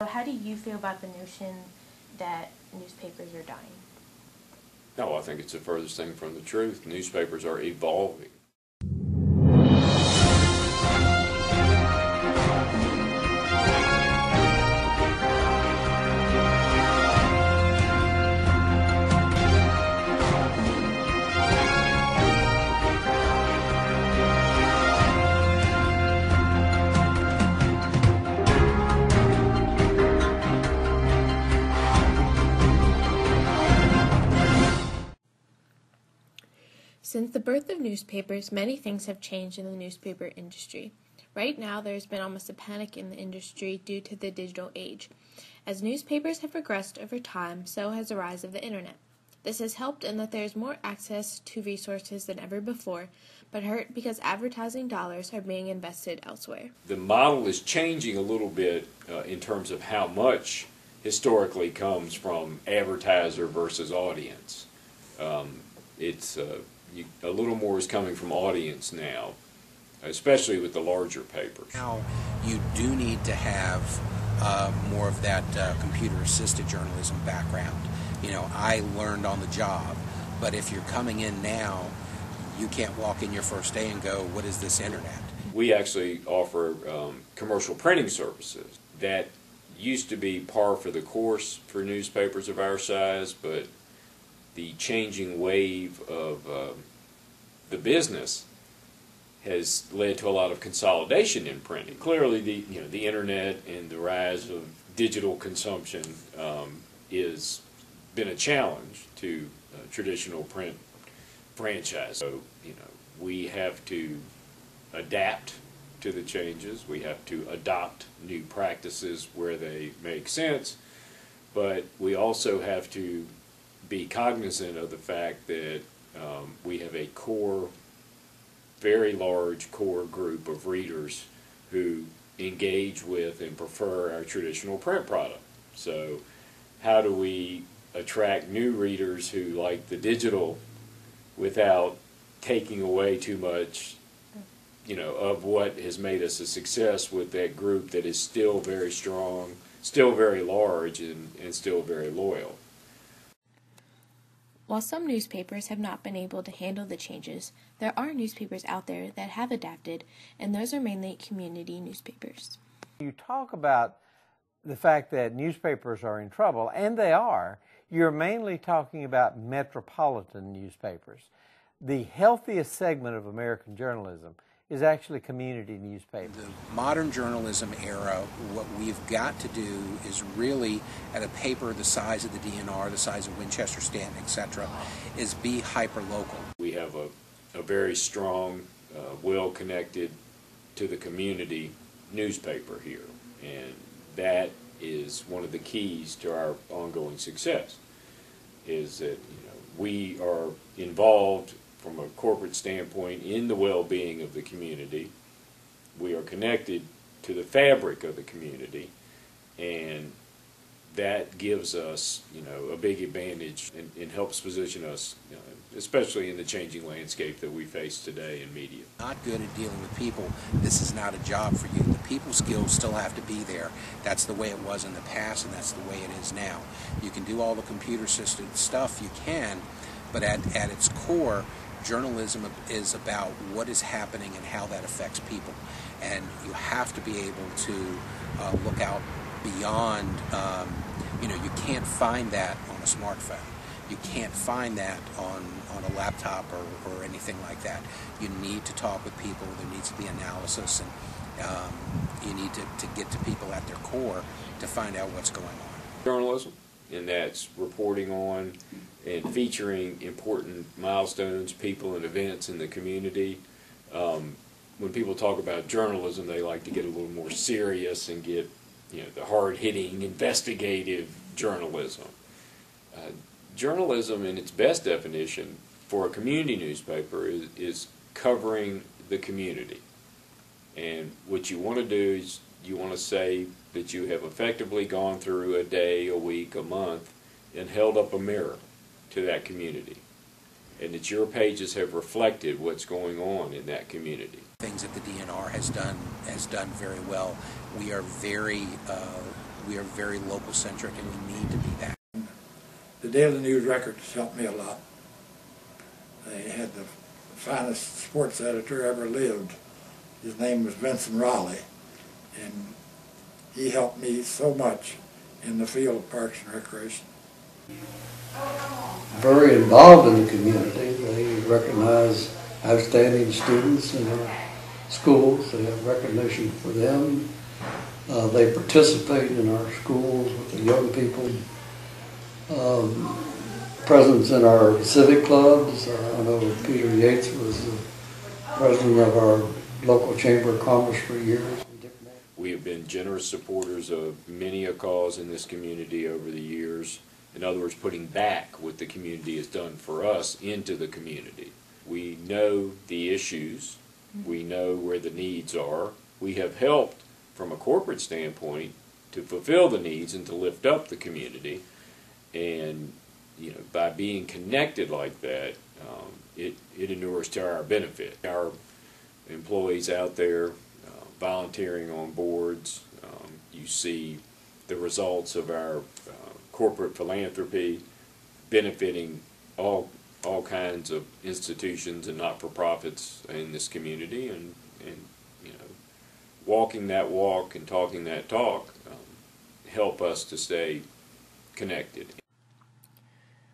how do you feel about the notion that newspapers are dying? No, I think it's the furthest thing from the truth. Newspapers are evolving. Since the birth of newspapers, many things have changed in the newspaper industry. Right now, there's been almost a panic in the industry due to the digital age. As newspapers have progressed over time, so has the rise of the internet. This has helped in that there is more access to resources than ever before, but hurt because advertising dollars are being invested elsewhere. The model is changing a little bit in terms of how much historically comes from advertiser versus audience. A little more is coming from audience now, especially with the larger papers. Now you do need to have more of that computer-assisted journalism background. You know, I learned on the job, but if you're coming in now, you can't walk in your first day and go, what is this internet? We actually offer commercial printing services. That used to be par for the course for newspapers of our size, but the changing wave of the business has led to a lot of consolidation in printing. Clearly, the internet and the rise of digital consumption is been a challenge to traditional print franchise. So, we have to adapt to the changes. We have to adopt new practices where they make sense, but we also have to be cognizant of the fact that we have a very large core group of readers who engage with and prefer our traditional print product. So how do we attract new readers who like the digital without taking away too much of what has made us a success with that group that is still very strong, still very large, and still very loyal? While some newspapers have not been able to handle the changes, there are newspapers out there that have adapted, and those are mainly community newspapers. You talk about the fact that newspapers are in trouble, and they are. You're mainly talking about metropolitan newspapers. The healthiest segment of American journalism is actually community newspapers. The modern journalism era, what we've got to do is really, at a paper the size of the DNR, the size of Winchester, Stanton, etc., is be hyper-local. We have a very strong, well-connected to the community newspaper here, and that is one of the keys to our ongoing success, is that we are involved from a corporate standpoint in the well-being of the community. We are connected to the fabric of the community, and that gives us a big advantage and helps position us, especially in the changing landscape that we face today in media. Not good at dealing with people, this is not a job for you. The people skills still have to be there. That's the way it was in the past, and that's the way it is now. You can do all the computer-assisted stuff, you can, but at its core, journalism is about what is happening and how that affects people. And you have to be able to look out beyond, you can't find that on a smartphone. You can't find that on a laptop or anything like that. You need to talk with people. There needs to be analysis, and you need to get to people at their core to find out what's going on. Journalism, and that's reporting on and featuring important milestones, people, and events in the community. When people talk about journalism, they like to get a little more serious and get the hard-hitting, investigative journalism. Journalism, in its best definition, for a community newspaper is covering the community. And what you want to do is you want to say that you have effectively gone through a day, a week, a month, and held up a mirror to that community, and that your pages have reflected what's going on in that community. Things that the DNR has done very well. We are very We are very local centric, and we need to be that. The Daily News Record has helped me a lot. They had the finest sports editor ever lived. His name was Vincent Raleigh, and he helped me so much in the field of parks and recreation. Very involved in the community. They recognize outstanding students in our schools. They have recognition for them. They participate in our schools with the young people. Presence in our civic clubs. I know Peter Yates was the president of our local Chamber of Commerce for years. We have been generous supporters of many a cause in this community over the years. In other words, putting back what the community has done for us into the community. We know the issues. We know where the needs are. We have helped from a corporate standpoint to fulfill the needs and to lift up the community. And by being connected like that, it inures to our benefit. Our employees out there volunteering on boards, you see the results of our corporate philanthropy benefiting all kinds of institutions and not-for-profits in this community, and walking that walk and talking that talk help us to stay connected.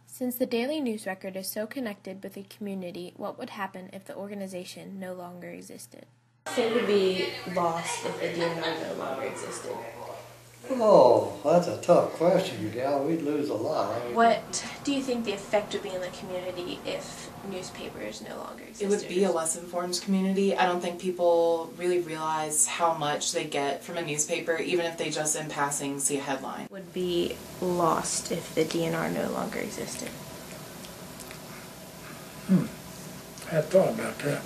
Since the Daily News Record is so connected with the community, what would happen if the organization no longer existed? I think would be lost if the DNR no longer existed. Oh, that's a tough question, gal. We'd lose a lot. What do you think the effect would be in the community if newspapers no longer existed? It would be a less informed community. I don't think people really realize how much they get from a newspaper, even if they just in passing see a headline. Would be lost if the DNR no longer existed. I had thought about that.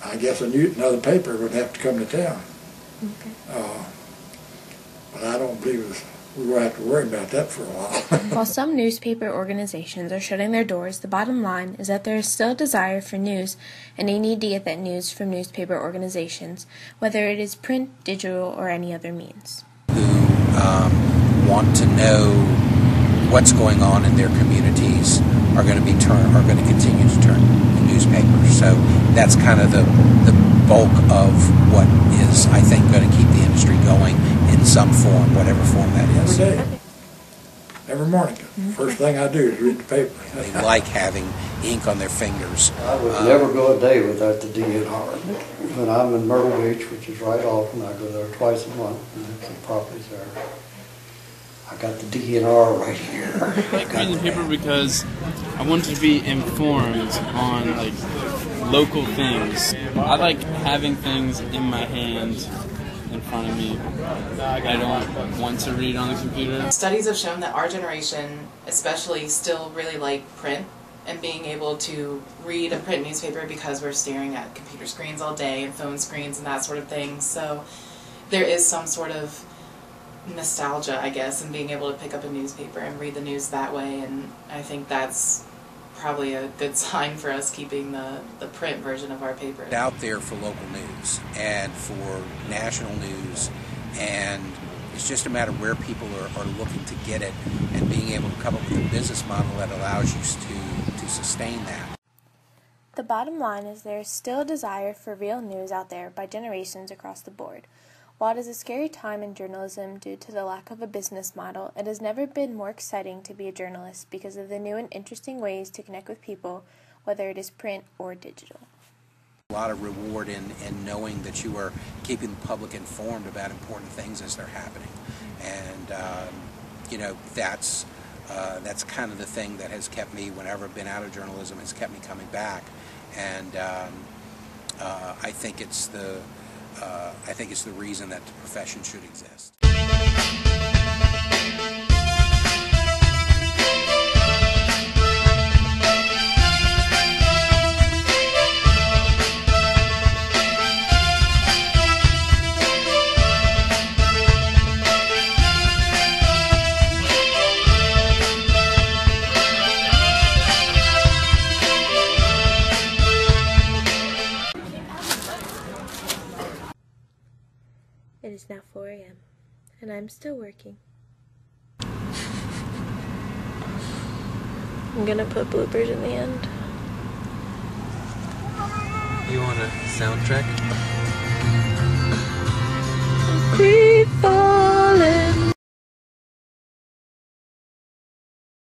I guess another paper would have to come to town. Okay. But I don't believe we will have to worry about that for a while. While some newspaper organizations are shutting their doors, the bottom line is that there is still a desire for news and a need to get that news from newspaper organizations, whether it is print, digital, or any other means. Who want to know what's going on in their communities are going to continue to turn to newspapers. So that's kind of the bulk of what is, I think, going to keep the industry going in some form, whatever form that is. Every day. Every morning. First thing I do is read the paper. They like having ink on their fingers. I would never go a day without the DNR. When I'm in Myrtle Beach, which is right off, and I go there twice a month, and there's some properties there. I got the DNR right here. I like reading the paper because I wanted to be informed on local things. I like having things in my hand in front of me. I don't want to read on the computer. Studies have shown that our generation especially still really like print and being able to read a print newspaper because we're staring at computer screens all day and phone screens and that sort of thing. So there is some sort of nostalgia, I guess, in being able to pick up a newspaper and read the news that way, and I think that's probably a good sign for us keeping the print version of our paper out there for local news and for national news, and it's just a matter where people are looking to get it and being able to come up with a business model that allows you to sustain that. The bottom line is there is still a desire for real news out there by generations across the board. While it is a scary time in journalism due to the lack of a business model, it has never been more exciting to be a journalist because of the new and interesting ways to connect with people, whether it is print or digital. A lot of reward in knowing that you are keeping the public informed about important things as they're happening. And, that's kind of the thing that has kept me, whenever I've been out of journalism, has kept me coming back. And I think it's the reason that the profession should exist. It is now 4 a.m. and I'm still working. I'm gonna put bloopers in the end. You want a soundtrack? Free fall.